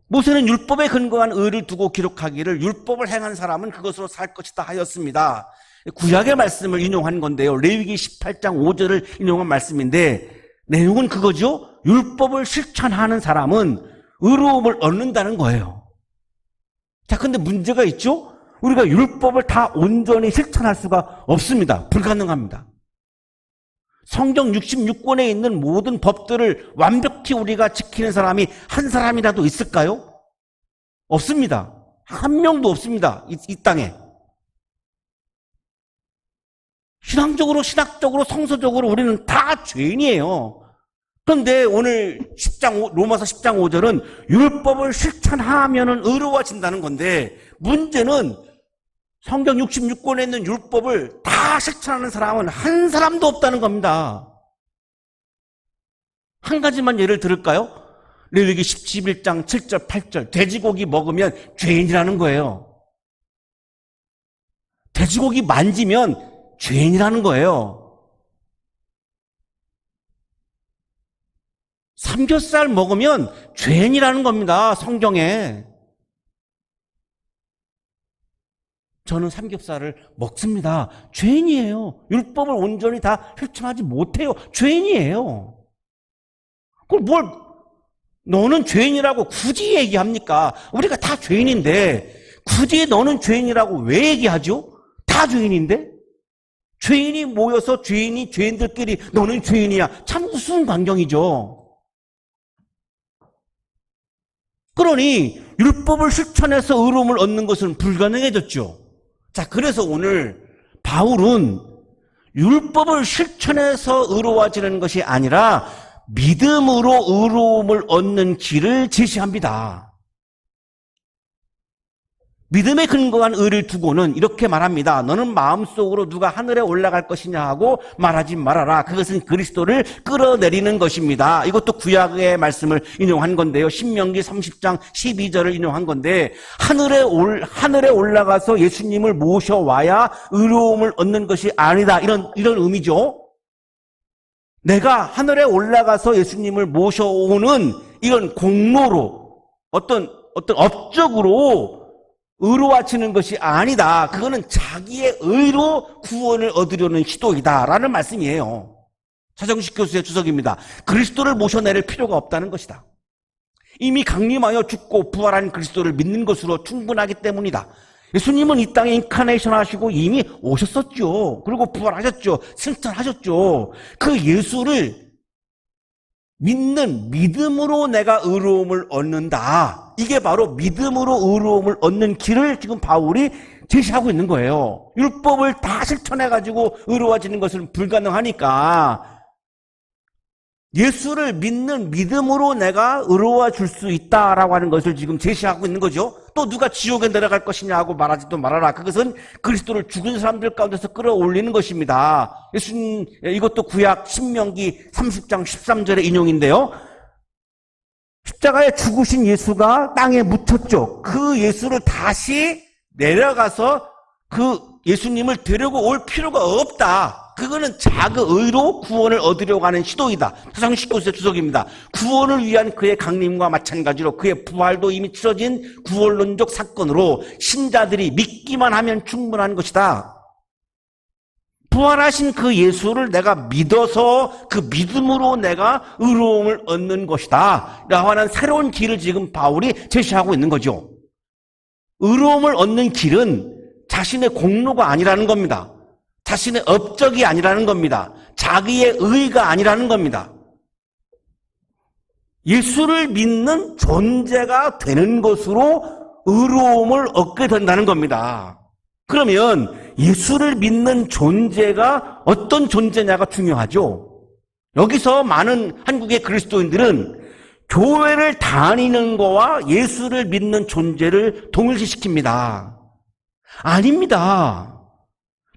모세는 율법에 근거한 의를 두고 기록하기를 율법을 행한 사람은 그것으로 살 것이다 하였습니다. 구약의 말씀을 인용한 건데요. 레위기 18장 5절을 인용한 말씀인데 내용은 그거죠. 율법을 실천하는 사람은 의로움을 얻는다는 거예요. 자, 근데 문제가 있죠. 우리가 율법을 다 온전히 실천할 수가 없습니다. 불가능합니다. 성경 66권에 있는 모든 법들을 완벽히 우리가 지키는 사람이 한 사람이라도 있을까요? 없습니다. 한 명도 없습니다. 이 땅에. 신학적으로 성서적으로 우리는 다 죄인이에요. 그런데 오늘 로마서 10장 5절은 율법을 실천하면은 의로워진다는 건데 문제는 성경 66권에 있는 율법을 다 실천하는 사람은 한 사람도 없다는 겁니다. 한 가지만 예를 들을까요? 레위기 11장 7절 8절 돼지고기 먹으면 죄인이라는 거예요. 돼지고기 만지면 죄인이라는 거예요. 삼겹살 먹으면 죄인이라는 겁니다. 성경에. 저는 삼겹살을 먹습니다. 죄인이에요. 율법을 온전히 다 실천하지 못해요. 죄인이에요. 그걸 너는 죄인이라고 굳이 얘기합니까? 우리가 다 죄인인데 굳이 너는 죄인이라고 왜 얘기하죠? 다 죄인인데? 죄인이 모여서 죄인들끼리 너는 죄인이야. 참 우스운 광경이죠. 그러니 율법을 실천해서 의로움을 얻는 것은 불가능해졌죠. 자, 그래서 오늘 바울은 율법을 실천해서 의로워지는 것이 아니라 믿음으로 의로움을 얻는 길을 제시합니다. 믿음에 근거한 의를 두고는 이렇게 말합니다. 너는 마음속으로 누가 하늘에 올라갈 것이냐 하고 말하지 말아라. 그것은 그리스도를 끌어내리는 것입니다. 이것도 구약의 말씀을 인용한 건데요. 신명기 30장 12절을 인용한 건데 하늘에 올라가서 예수님을 모셔와야 의로움을 얻는 것이 아니다. 이런 의미죠. 내가 하늘에 올라가서 예수님을 모셔오는 이런 공로로 어떤 업적으로 의로워지는 것이 아니다. 그거는 자기의 의로 구원을 얻으려는 시도이다라는 말씀이에요. 차정식 교수의 주석입니다. 그리스도를 모셔내릴 필요가 없다는 것이다. 이미 강림하여 죽고 부활한 그리스도를 믿는 것으로 충분하기 때문이다. 예수님은 이 땅에 인카네이션 하시고 이미 오셨었죠. 그리고 부활하셨죠. 승천하셨죠. 그 예수를 믿는 믿음으로 내가 의로움을 얻는다. 이게 바로 믿음으로 의로움을 얻는 길을 지금 바울이 제시하고 있는 거예요. 율법을 다 실천해가지고 의로워지는 것은 불가능하니까 예수를 믿는 믿음으로 내가 의로워질 수 있다라고 하는 것을 지금 제시하고 있는 거죠. 또 누가 지옥에 내려갈 것이냐 하고 말하지도 말아라. 그것은 그리스도를 죽은 사람들 가운데서 끌어올리는 것입니다. 예수님, 이것도 구약 신명기 30장 13절의 인용인데요. 십자가에 죽으신 예수가 땅에 묻혔죠. 그 예수를 다시 내려가서 그 예수님을 데리고 올 필요가 없다. 그거는 자그의로 구원을 얻으려고 하는 시도이다. 태상 19세 주석입니다. 구원을 위한 그의 강림과 마찬가지로 그의 부활도 이미 치러진 구원론적 사건으로 신자들이 믿기만 하면 충분한 것이다. 부활하신 그 예수를 내가 믿어서 그 믿음으로 내가 의로움을 얻는 것이다 라고 하는 새로운 길을 지금 바울이 제시하고 있는 거죠. 의로움을 얻는 길은 자신의 공로가 아니라는 겁니다. 자신의 업적이 아니라는 겁니다. 자기의 의가 아니라는 겁니다. 예수를 믿는 존재가 되는 것으로 의로움을 얻게 된다는 겁니다. 그러면 예수를 믿는 존재가 어떤 존재냐가 중요하죠. 여기서 많은 한국의 그리스도인들은 교회를 다니는 거와 예수를 믿는 존재를 동일시시킵니다. 아닙니다.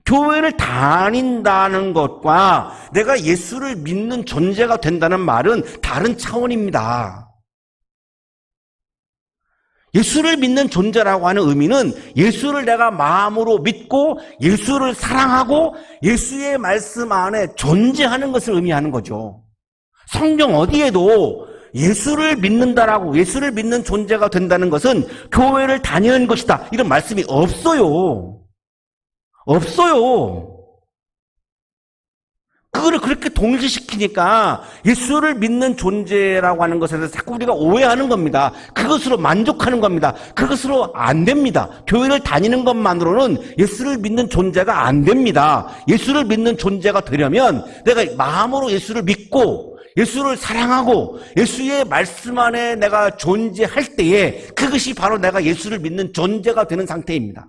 교회를 다닌다는 것과 내가 예수를 믿는 존재가 된다는 말은 다른 차원입니다. 예수를 믿는 존재라고 하는 의미는 예수를 내가 마음으로 믿고 예수를 사랑하고 예수의 말씀 안에 존재하는 것을 의미하는 거죠. 성경 어디에도 예수를 믿는다라고 예수를 믿는 존재가 된다는 것은 교회를 다니는 것이다 이런 말씀이 없어요. 없어요. 그거를 그렇게 동일시키니까 예수를 믿는 존재라고 하는 것에 대해서 자꾸 우리가 오해하는 겁니다. 그것으로 만족하는 겁니다. 그것으로 안 됩니다. 교회를 다니는 것만으로는 예수를 믿는 존재가 안 됩니다. 예수를 믿는 존재가 되려면 내가 마음으로 예수를 믿고 예수를 사랑하고 예수의 말씀 안에 내가 존재할 때에 그것이 바로 내가 예수를 믿는 존재가 되는 상태입니다.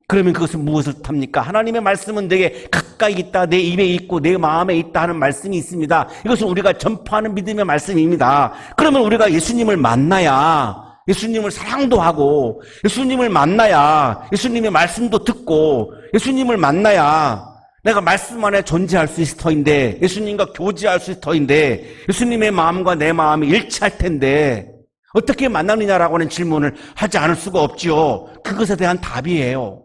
그러면 그것은 무엇을 뜻합니까? 하나님의 말씀은 내게 가까이 있다, 내 입에 있고 내 마음에 있다 하는 말씀이 있습니다. 이것은 우리가 전파하는 믿음의 말씀입니다. 그러면 우리가 예수님을 만나야 예수님을 사랑도 하고 예수님을 만나야 예수님의 말씀도 듣고 예수님을 만나야 내가 말씀 안에 존재할 수 있을 터인데 예수님과 교제할 수 있을 터인데 예수님의 마음과 내 마음이 일치할 텐데 어떻게 만나느냐라고 하는 질문을 하지 않을 수가 없지요. 그것에 대한 답이에요.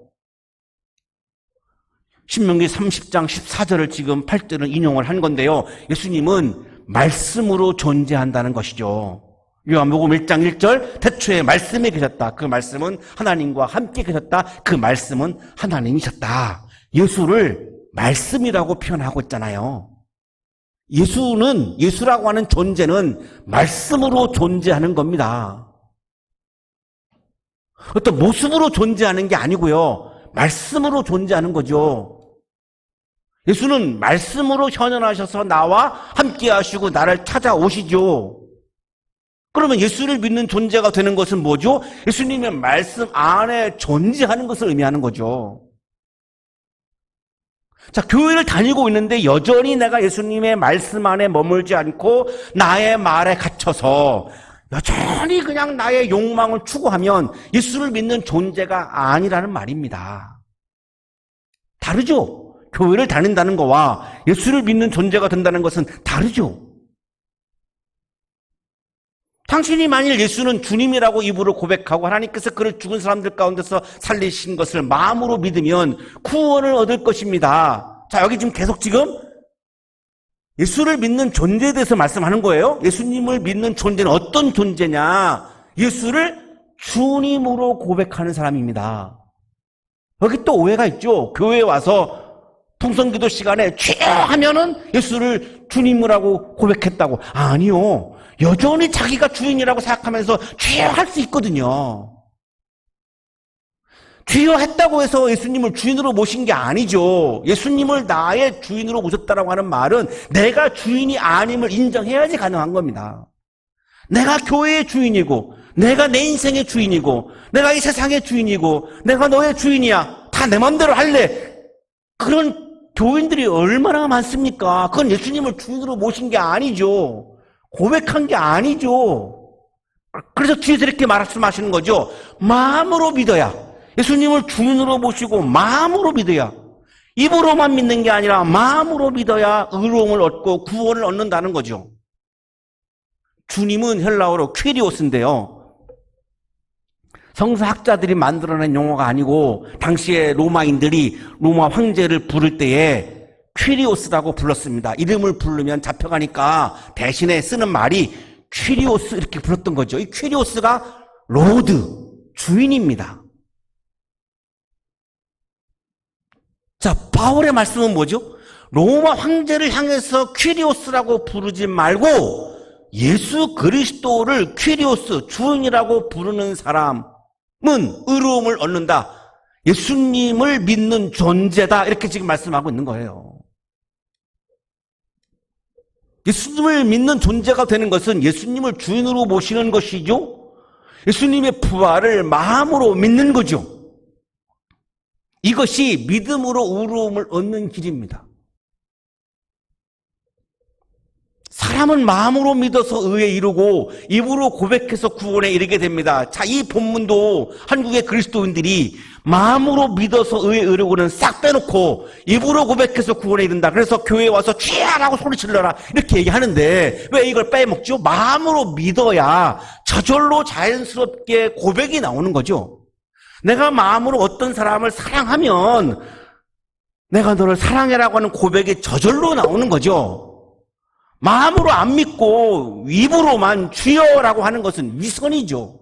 신명기 30장 14절을 지금 8절은 인용을 한 건데요. 예수님은 말씀으로 존재한다는 것이죠. 요한복음 1장 1절 태초에 말씀이 계셨다. 그 말씀은 하나님과 함께 계셨다. 그 말씀은 하나님이셨다. 예수를 말씀이라고 표현하고 있잖아요. 예수라고 하는 존재는 말씀으로 존재하는 겁니다. 어떤 모습으로 존재하는 게 아니고요. 말씀으로 존재하는 거죠. 예수는 말씀으로 현현하셔서 나와 함께 하시고 나를 찾아오시죠. 그러면 예수를 믿는 존재가 되는 것은 뭐죠? 예수님의 말씀 안에 존재하는 것을 의미하는 거죠. 자, 교회를 다니고 있는데 여전히 내가 예수님의 말씀 안에 머물지 않고 나의 말에 갇혀서 여전히 그냥 나의 욕망을 추구하면 예수를 믿는 존재가 아니라는 말입니다. 다르죠? 교회를 다닌다는 거와 예수를 믿는 존재가 된다는 것은 다르죠? 당신이 만일 예수는 주님이라고 입으로 고백하고 하나님께서 그를 죽은 사람들 가운데서 살리신 것을 마음으로 믿으면 구원을 얻을 것입니다. 자, 여기 지금 예수를 믿는 존재에 대해서 말씀하는 거예요. 예수님을 믿는 존재는 어떤 존재냐? 예수를 주님으로 고백하는 사람입니다. 여기 또 오해가 있죠. 교회에 와서 통성기도 시간에 취하면은 예수를 주님이라고 고백했다고. 아니요. 여전히 자기가 주인이라고 생각하면서 취할 수 있거든요. 주여 했다고 해서 예수님을 주인으로 모신 게 아니죠. 예수님을 나의 주인으로 모셨다라고 하는 말은 내가 주인이 아님을 인정해야지 가능한 겁니다. 내가 교회의 주인이고 내가 내 인생의 주인이고 내가 이 세상의 주인이고 내가 너의 주인이야. 다 내 맘대로 할래. 그런 교인들이 얼마나 많습니까? 그건 예수님을 주인으로 모신 게 아니죠. 고백한 게 아니죠. 그래서 뒤에서 이렇게 말씀하시는 거죠. 마음으로 믿어야. 예수님을 주인으로 모시고 마음으로 믿어야. 입으로만 믿는 게 아니라 마음으로 믿어야 의로움을 얻고 구원을 얻는다는 거죠. 주님은 헬라어로 퀴리오스인데요. 성서학자들이 만들어낸 용어가 아니고 당시에 로마인들이 로마 황제를 부를 때에 퀴리오스라고 불렀습니다. 이름을 부르면 잡혀가니까 대신에 쓰는 말이 퀴리오스 이렇게 불렀던 거죠. 이 퀴리오스가 로드, 주인입니다. 자, 바울의 말씀은 뭐죠? 로마 황제를 향해서 퀴리오스라고 부르지 말고 예수 그리스도를 퀴리오스, 주인이라고 부르는 사람은 의로움을 얻는다. 예수님을 믿는 존재다. 이렇게 지금 말씀하고 있는 거예요. 예수님을 믿는 존재가 되는 것은 예수님을 주인으로 모시는 것이죠. 예수님의 부활을 마음으로 믿는 거죠. 이것이 믿음으로 의로움을 얻는 길입니다. 사람은 마음으로 믿어서 의에 이르고 입으로 고백해서 구원에 이르게 됩니다. 자, 이 본문도 한국의 그리스도인들이 마음으로 믿어서 의에 이르고는 싹 빼놓고 입으로 고백해서 구원에 이른다. 그래서 교회에 와서 주야라고 소리질러라 이렇게 얘기하는데 왜 이걸 빼먹죠? 마음으로 믿어야 저절로 자연스럽게 고백이 나오는 거죠. 내가 마음으로 어떤 사람을 사랑하면 내가 너를 사랑해라고 하는 고백이 저절로 나오는 거죠. 마음으로 안 믿고 입으로만 주여라고 하는 것은 위선이죠.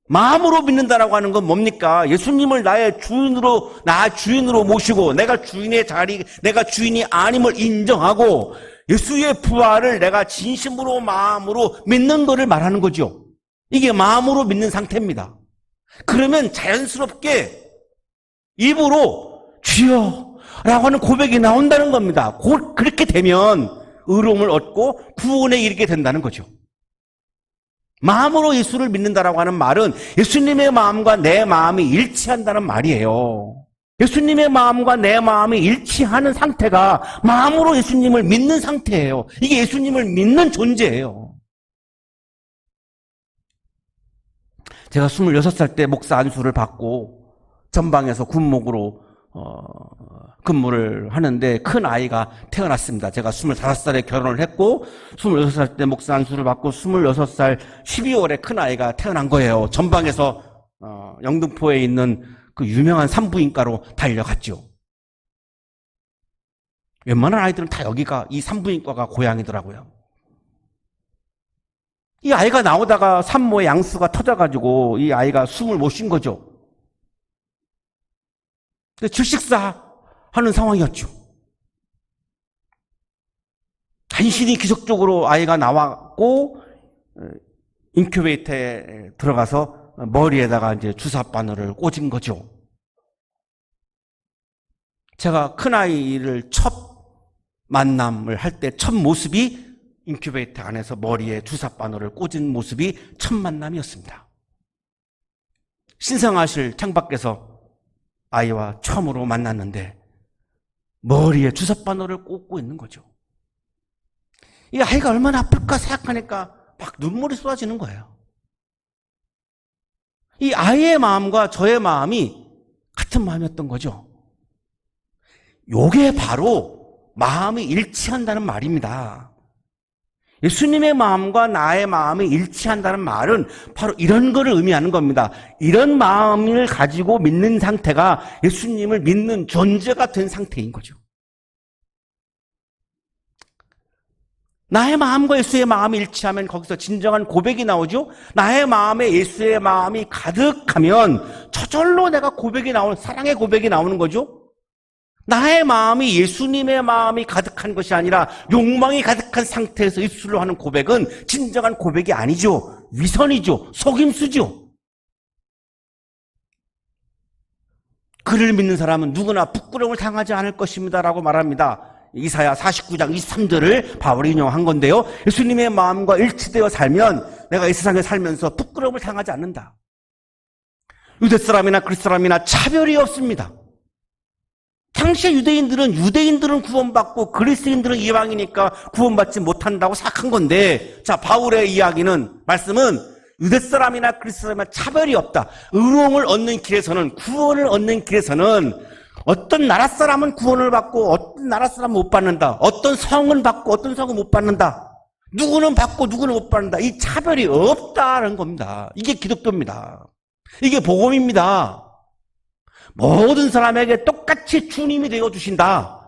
마음으로 믿는다라고 하는 건 뭡니까? 예수님을 나의 주인으로, 나 주인으로 모시고 내가 주인의 자리, 내가 주인이 아님을 인정하고 예수의 부활을 내가 진심으로 마음으로 믿는 것을 말하는 거죠. 이게 마음으로 믿는 상태입니다. 그러면 자연스럽게 입으로 주여 라고 하는 고백이 나온다는 겁니다. 그렇게 되면 의로움을 얻고 구원에 이르게 된다는 거죠. 마음으로 예수를 믿는다라고 하는 말은 예수님의 마음과 내 마음이 일치한다는 말이에요. 예수님의 마음과 내 마음이 일치하는 상태가 마음으로 예수님을 믿는 상태예요. 이게 예수님을 믿는 존재예요. 제가 26살 때 목사 안수를 받고 전방에서 군목으로 근무를 하는데 큰 아이가 태어났습니다. 제가 25살에 결혼을 했고 26살 때 목사 안수를 받고 26살 12월에 큰 아이가 태어난 거예요. 전방에서 영등포에 있는 그 유명한 산부인과로 달려갔죠. 웬만한 아이들은 다 여기가 이 산부인과가 고향이더라고요. 이 아이가 나오다가 산모의 양수가 터져가지고 이 아이가 숨을 못 쉰 거죠. 질식사 하는 상황이었죠. 간신히 기적적으로 아이가 나왔고 인큐베이터에 들어가서 머리에다가 이제 주사 바늘을 꽂은 거죠. 제가 큰아이를 첫 만남을 할 때 첫 모습이 인큐베이터 안에서 머리에 주사 바늘을 꽂은 모습이 첫 만남이었습니다. 신생아실 창밖에서 아이와 처음으로 만났는데 머리에 주사바늘을 꽂고 있는 거죠. 이 아이가 얼마나 아플까 생각하니까 막 눈물이 쏟아지는 거예요. 이 아이의 마음과 저의 마음이 같은 마음이었던 거죠. 요게 바로 마음이 일치한다는 말입니다. 예수님의 마음과 나의 마음이 일치한다는 말은 바로 이런 거를 의미하는 겁니다. 이런 마음을 가지고 믿는 상태가 예수님을 믿는 존재가 된 상태인 거죠. 나의 마음과 예수의 마음이 일치하면 거기서 진정한 고백이 나오죠. 나의 마음에 예수의 마음이 가득하면 저절로 내가 고백이 나오는, 사랑의 고백이 나오는 거죠. 나의 마음이 예수님의 마음이 가득한 것이 아니라 욕망이 가득한 상태에서 입술로 하는 고백은 진정한 고백이 아니죠. 위선이죠. 속임수죠. 그를 믿는 사람은 누구나 부끄러움을 당하지 않을 것입니다 라고 말합니다. 이사야 49장 23절을 바울이 인용한 건데요. 예수님의 마음과 일치되어 살면 내가 이 세상에 살면서 부끄러움을 당하지 않는다. 유대 사람이나 그리스 사람이나 차별이 없습니다. 당시의 유대인들은 구원받고 그리스인들은 이방이니까 구원받지 못한다고 생각한 건데, 자, 바울의 이야기는, 말씀은 유대 사람이나 그리스 사람이나 차별이 없다. 의로움을 얻는 길에서는, 구원을 얻는 길에서는 어떤 나라 사람은 구원을 받고 어떤 나라 사람은 못 받는다. 어떤 성은 받고 어떤 성은 못 받는다. 누구는 받고 누구는 못 받는다. 이 차별이 없다는 겁니다. 이게 기독교입니다. 이게 복음입니다. 모든 사람에게 똑같이 주님이 되어주신다.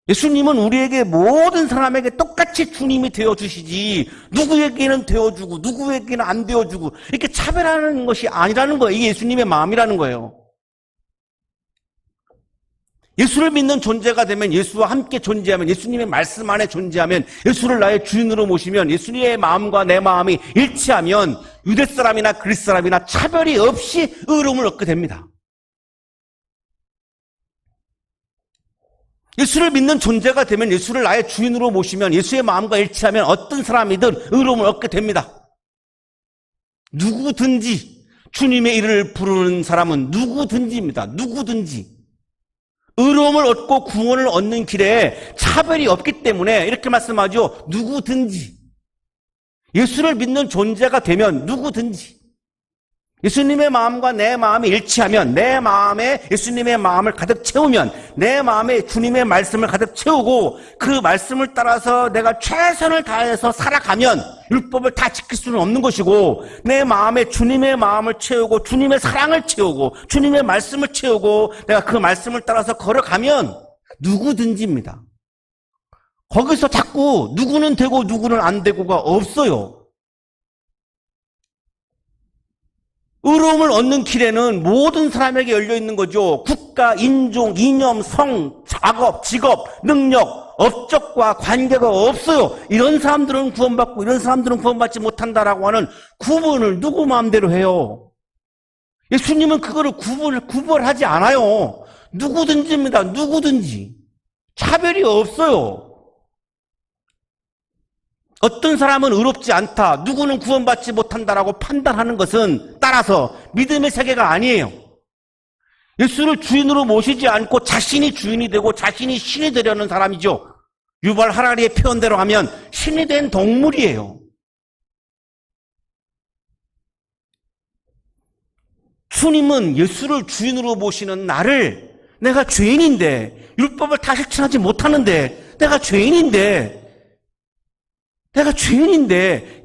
예수님은 우리에게 모든 사람에게 똑같이 주님이 되어주시지 누구에게는 되어주고 누구에게는 안 되어주고 이렇게 차별하는 것이 아니라는 거예요. 이게 예수님의 마음이라는 거예요. 예수를 믿는 존재가 되면 예수와 함께 존재하면 예수님의 말씀 안에 존재하면 예수를 나의 주인으로 모시면 예수님의 마음과 내 마음이 일치하면 유대 사람이나 그리스 사람이나 차별이 없이 의로움을 얻게 됩니다. 예수를 믿는 존재가 되면 예수를 나의 주인으로 모시면 예수의 마음과 일치하면 어떤 사람이든 의로움을 얻게 됩니다. 누구든지 주님의 이름을 부르는 사람은 누구든지입니다. 누구든지. 의로움을 얻고 구원을 얻는 길에 차별이 없기 때문에 이렇게 말씀하죠. 누구든지. 예수를 믿는 존재가 되면 누구든지. 예수님의 마음과 내 마음이 일치하면 내 마음에 예수님의 마음을 가득 채우면 내 마음에 주님의 말씀을 가득 채우고 그 말씀을 따라서 내가 최선을 다해서 살아가면 율법을 다 지킬 수는 없는 것이고 내 마음에 주님의 마음을 채우고 주님의 사랑을 채우고 주님의 말씀을 채우고 내가 그 말씀을 따라서 걸어가면 누구든지입니다. 거기서 자꾸 누구는 되고 누구는 안 되고가 없어요. 의로움을 얻는 길에는 모든 사람에게 열려 있는 거죠. 국가, 인종, 이념, 성, 작업, 직업, 능력, 업적과 관계가 없어요. 이런 사람들은 구원받고 이런 사람들은 구원받지 못한다라고 하는 구분을 누구 마음대로 해요. 예수님은 그거를 구별하지 않아요. 누구든지입니다. 누구든지. 차별이 없어요. 어떤 사람은 의롭지 않다, 누구는 구원받지 못한다라고 판단하는 것은 따라서 믿음의 세계가 아니에요. 예수를 주인으로 모시지 않고 자신이 주인이 되고 자신이 신이 되려는 사람이죠. 유발 하라리의 표현대로 하면 신이 된 동물이에요. 주님은 예수를 주인으로 모시는 나를 내가 죄인인데 율법을 다 실천하지 못하는데 내가 죄인인데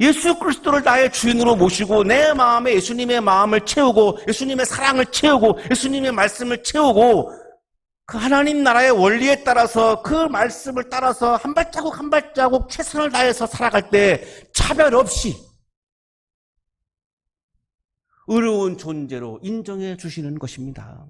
예수 그리스도를 나의 주인으로 모시고 내 마음에 예수님의 마음을 채우고 예수님의 사랑을 채우고 예수님의 말씀을 채우고 그 하나님 나라의 원리에 따라서 그 말씀을 따라서 한 발자국 한 발자국 최선을 다해서 살아갈 때 차별 없이 의로운 존재로 인정해 주시는 것입니다.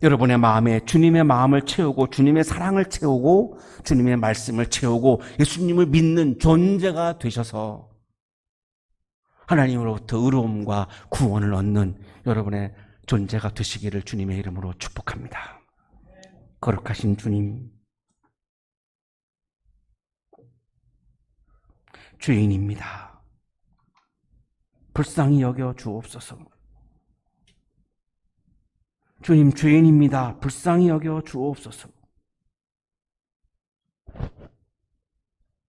여러분의 마음에 주님의 마음을 채우고 주님의 사랑을 채우고 주님의 말씀을 채우고 예수님을 믿는 존재가 되셔서 하나님으로부터 의로움과 구원을 얻는 여러분의 존재가 되시기를 주님의 이름으로 축복합니다. 거룩하신 주님, 죄인입니다. 불쌍히 여겨 주옵소서. 주님, 죄인입니다. 불쌍히 여겨 주옵소서.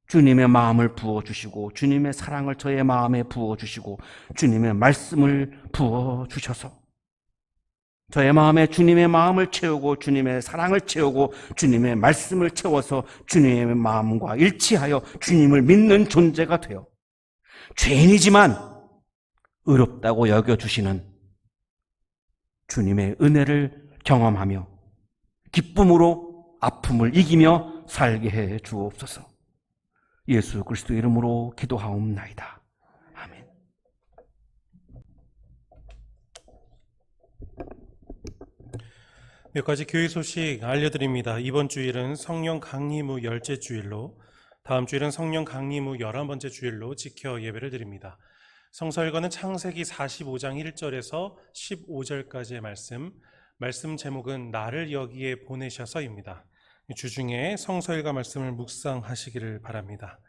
주님의 마음을 부어주시고 주님의 사랑을 저의 마음에 부어주시고 주님의 말씀을 부어주셔서 저의 마음에 주님의 마음을 채우고 주님의 사랑을 채우고 주님의 말씀을 채워서 주님의 마음과 일치하여 주님을 믿는 존재가 되어 죄인이지만 의롭다고 여겨주시는 주님의 은혜를 경험하며 기쁨으로 아픔을 이기며 살게 해 주옵소서. 예수 그리스도 이름으로 기도하옵나이다. 아멘. 몇 가지 교회 소식 알려드립니다. 이번 주일은 성령 강림 후 10째 주일로, 다음 주일은 성령 강림 후 11번째 주일로 지켜 예배를 드립니다. 성서일과는 창세기 45장 1절에서 15절까지의 말씀 제목은 나를 여기에 보내셔서입니다. 주중에 성서일과 말씀을 묵상하시기를 바랍니다.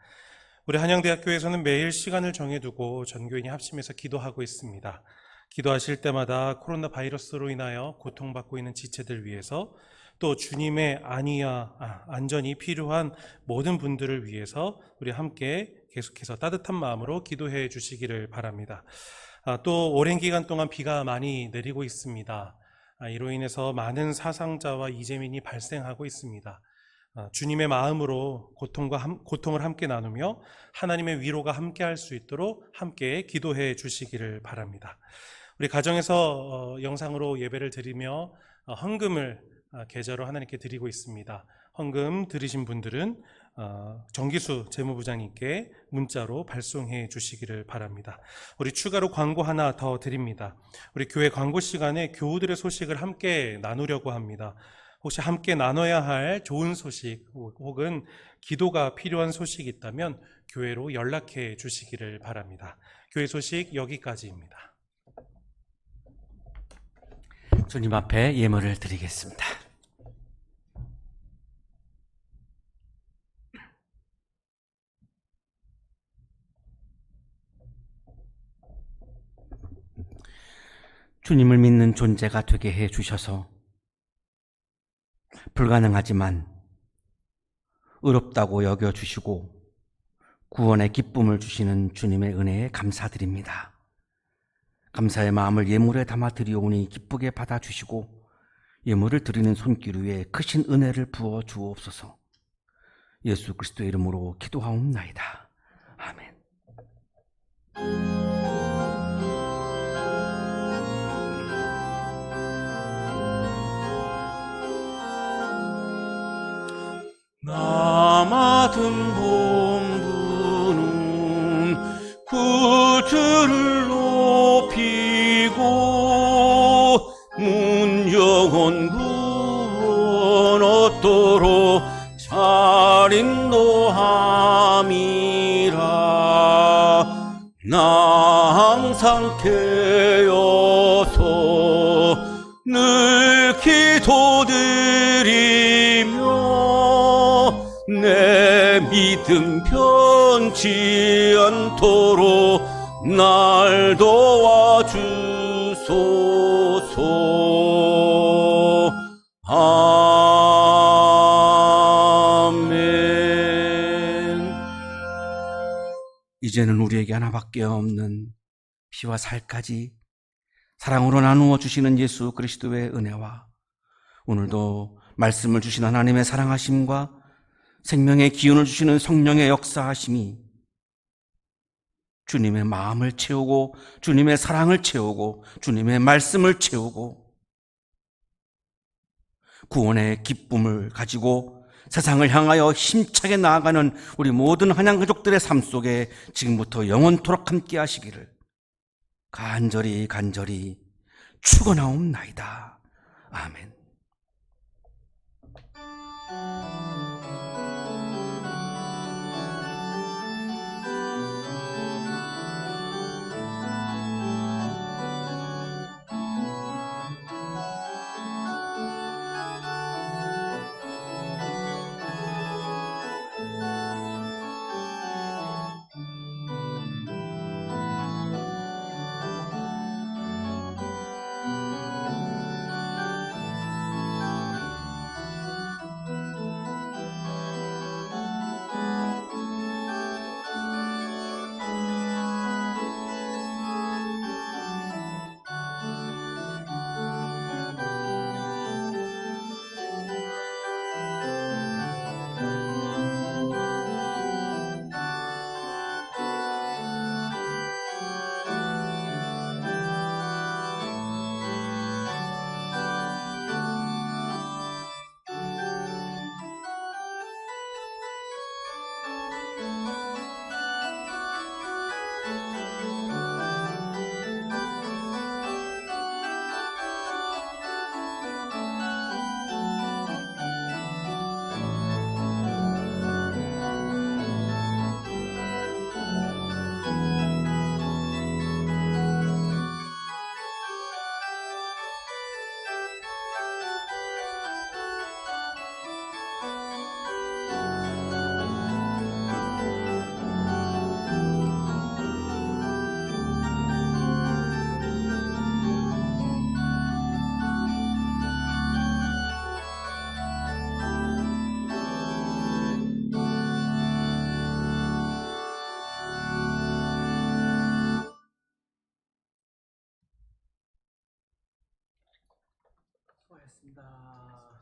우리 한양대학교에서는 매일 시간을 정해두고 전교인이 합심해서 기도하고 있습니다. 기도하실 때마다 코로나 바이러스로 인하여 고통받고 있는 지체들 위해서 또 주님의 안전이 필요한 모든 분들을 위해서 우리 함께 계속해서 따뜻한 마음으로 기도해 주시기를 바랍니다. 또 오랜 기간 동안 비가 많이 내리고 있습니다. 이로 인해서 많은 사상자와 이재민이 발생하고 있습니다. 주님의 마음으로 고통을 함께 나누며 하나님의 위로가 함께 할 수 있도록 함께 기도해 주시기를 바랍니다. 우리 가정에서 영상으로 예배를 드리며 헌금을 계좌로 하나님께 드리고 있습니다. 헌금 드리신 분들은 정기수 재무부장님께 문자로 발송해 주시기를 바랍니다. 우리 추가로 광고 하나 더 드립니다. 우리 교회 광고 시간에 교우들의 소식을 함께 나누려고 합니다. 혹시 함께 나눠야 할 좋은 소식 혹은 기도가 필요한 소식이 있다면 교회로 연락해 주시기를 바랍니다. 교회 소식 여기까지입니다. 주님 앞에 예물을 드리겠습니다. 주님을 믿는 존재가 되게 해 주셔서 불가능하지만 어렵다고 여겨주시고 구원의 기쁨을 주시는 주님의 은혜에 감사드립니다. 감사의 마음을 예물에 담아 드리오니 기쁘게 받아주시고 예물을 드리는 손길 위에 크신 은혜를 부어 주옵소서. 예수 그리스도의 이름으로 기도하옵나이다. 아멘. 나 맡은 본분은 구주를 높이고 문영원 구원 얻도록 잘 인도함이라. 나 항상 깨어서 늘 기도드리며 내 믿음 변치 않도록 날 도와주소서. 아멘. 이제는 우리에게 하나밖에 없는 피와 살까지 사랑으로 나누어 주시는 예수 그리스도의 은혜와 오늘도 말씀을 주신 하나님의 사랑하심과 생명의 기운을 주시는 성령의 역사하심이 주님의 마음을 채우고 주님의 사랑을 채우고 주님의 말씀을 채우고 구원의 기쁨을 가지고 세상을 향하여 힘차게 나아가는 우리 모든 한양 가족들의 삶 속에 지금부터 영원토록 함께 하시기를 간절히 축원하옵나이다. 아멘. 고맙습니다.